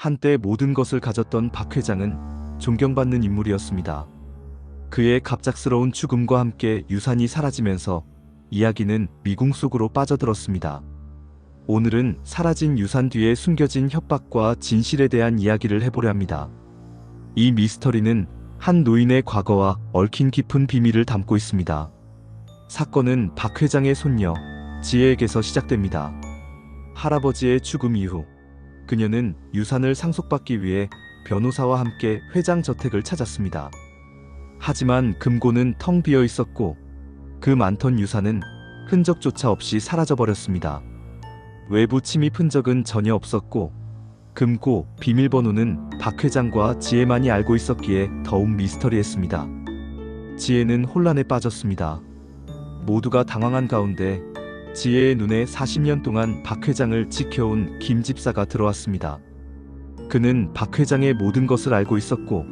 한때 모든 것을 가졌던 박 회장은 존경받는 인물이었습니다. 그의 갑작스러운 죽음과 함께 유산이 사라지면서 이야기는 미궁 속으로 빠져들었습니다. 오늘은 사라진 유산 뒤에 숨겨진 협박과 진실에 대한 이야기를 해보려 합니다. 이 미스터리는 한 노인의 과거와 얽힌 깊은 비밀을 담고 있습니다. 사건은 박 회장의 손녀 지혜에게서 시작됩니다. 할아버지의 죽음 이후 그녀는 유산을 상속받기 위해 변호사와 함께 회장 저택을 찾았습니다. 하지만 금고는 텅 비어 있었고 그 많던 유산은 흔적조차 없이 사라져버렸습니다. 외부 침입 흔적은 전혀 없었고 금고 비밀번호는 박 회장과 지혜만이 알고 있었기에 더욱 미스터리했습니다. 지혜는 혼란에 빠졌습니다. 모두가 당황한 가운데 지혜의 눈에 40년 동안 박 회장을 지켜온 김 집사가 들어왔습니다. 그는 박 회장의 모든 것을 알고 있었고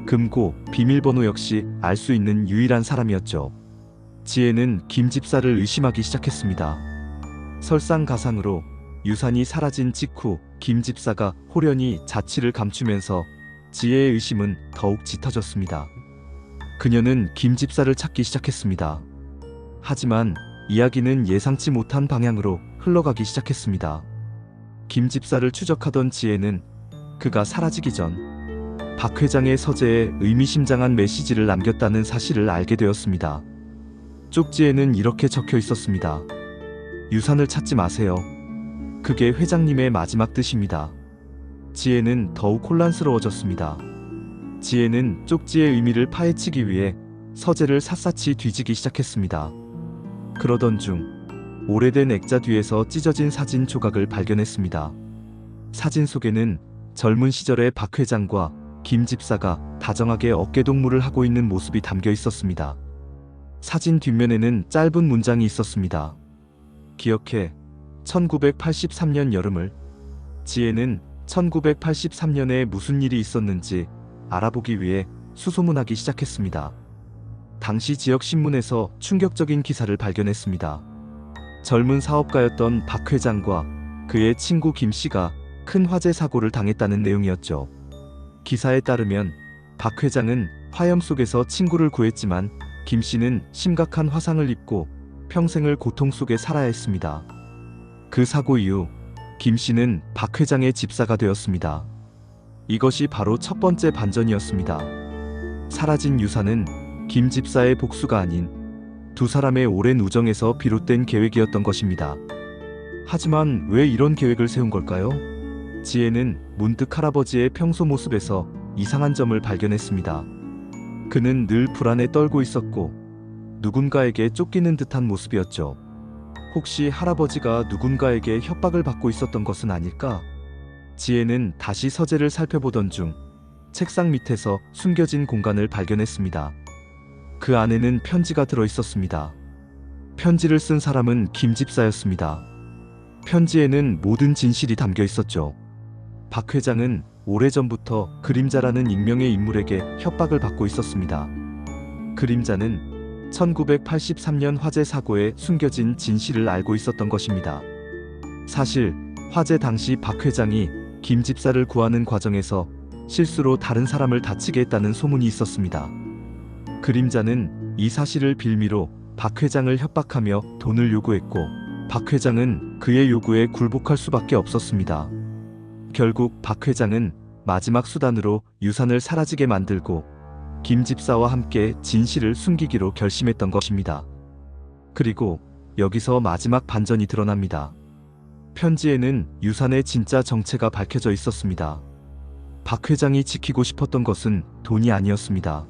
금고 비밀번호 역시 알 수 있는 유일한 사람이었죠. 지혜는 김 집사를 의심하기 시작했습니다. 설상가상으로 유산이 사라진 직후 김 집사가 호련히 자취를 감추면서 지혜의 의심은 더욱 짙어졌습니다. 그녀는 김 집사를 찾기 시작했습니다. 하지만 이야기는 예상치 못한 방향으로 흘러가기 시작했습니다. 김 집사를 추적하던 지혜는 그가 사라지기 전 박 회장의 서재에 의미심장한 메시지를 남겼다는 사실을 알게 되었습니다. 쪽지에는 이렇게 적혀 있었습니다. 유산을 찾지 마세요. 그게 회장님의 마지막 뜻입니다. 지혜는 더욱 혼란스러워졌습니다. 지혜는 쪽지의 의미를 파헤치기 위해 서재를 샅샅이 뒤지기 시작했습니다. 그러던 중 오래된 액자 뒤에서 찢어진 사진 조각을 발견했습니다. 사진 속에는 젊은 시절의 박 회장과 김 집사가 다정하게 어깨동무를 하고 있는 모습이 담겨 있었습니다. 사진 뒷면에는 짧은 문장이 있었습니다. 기억해 1983년 여름을. 지혜는 1983년에 무슨 일이 있었는지 알아보기 위해 수소문하기 시작했습니다. 당시 지역 신문에서 충격적인 기사를 발견했습니다. 젊은 사업가였던 박 회장과 그의 친구 김 씨가 큰 화재 사고를 당했다는 내용이었죠. 기사에 따르면 박 회장은 화염 속에서 친구를 구했지만 김 씨는 심각한 화상을 입고 평생을 고통 속에 살아야 했습니다. 그 사고 이후 김 씨는 박 회장의 집사가 되었습니다. 이것이 바로 첫 번째 반전이었습니다. 사라진 유산은 김 집사의 복수가 아닌 두 사람의 오랜 우정에서 비롯된 계획이었던 것입니다. 하지만 왜 이런 계획을 세운 걸까요? 지혜는 문득 할아버지의 평소 모습에서 이상한 점을 발견했습니다. 그는 늘 불안에 떨고 있었고 누군가에게 쫓기는 듯한 모습이었죠. 혹시 할아버지가 누군가에게 협박을 받고 있었던 것은 아닐까? 지혜는 다시 서재를 살펴보던 중 책상 밑에서 숨겨진 공간을 발견했습니다. 그 안에는 편지가 들어 있었습니다. 편지를 쓴 사람은 김 집사였습니다. 편지에는 모든 진실이 담겨 있었죠. 박 회장은 오래전부터 그림자라는 익명의 인물에게 협박을 받고 있었습니다. 그림자는 1983년 화재 사고에 숨겨진 진실을 알고 있었던 것입니다. 사실 화재 당시 박 회장이 김 집사를 구하는 과정에서 실수로 다른 사람을 다치게 했다는 소문이 있었습니다. 그림자는 이 사실을 빌미로 박 회장을 협박하며 돈을 요구했고 박 회장은 그의 요구에 굴복할 수밖에 없었습니다. 결국 박 회장은 마지막 수단으로 유산을 사라지게 만들고 김 집사와 함께 진실을 숨기기로 결심했던 것입니다. 그리고 여기서 마지막 반전이 드러납니다. 편지에는 유산의 진짜 정체가 밝혀져 있었습니다. 박 회장이 지키고 싶었던 것은 돈이 아니었습니다.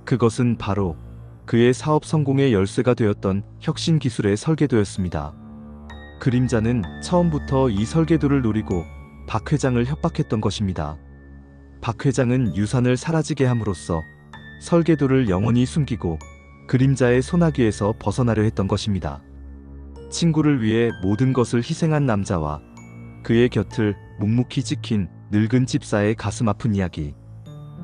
그것은 바로 그의 사업 성공의 열쇠가 되었던 혁신 기술의 설계도였습니다. 그림자는 처음부터 이 설계도를 노리고 박 회장을 협박했던 것입니다. 박 회장은 유산을 사라지게 함으로써 설계도를 영원히 숨기고 그림자의 소나기에서 벗어나려 했던 것입니다. 친구를 위해 모든 것을 희생한 남자와 그의 곁을 묵묵히 지킨 늙은 집사의 가슴 아픈 이야기.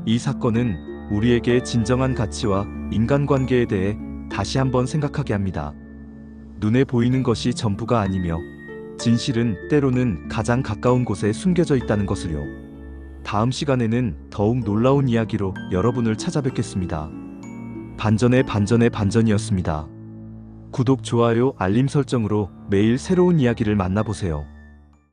이 사건은 우리에게 진정한 가치와 인간관계에 대해 다시 한번 생각하게 합니다. 눈에 보이는 것이 전부가 아니며 진실은 때로는 가장 가까운 곳에 숨겨져 있다는 것을요. 다음 시간에는 더욱 놀라운 이야기로 여러분을 찾아뵙겠습니다. 반전의 반전의 반전이었습니다. 구독, 좋아요, 알림 설정으로 매일 새로운 이야기를 만나보세요.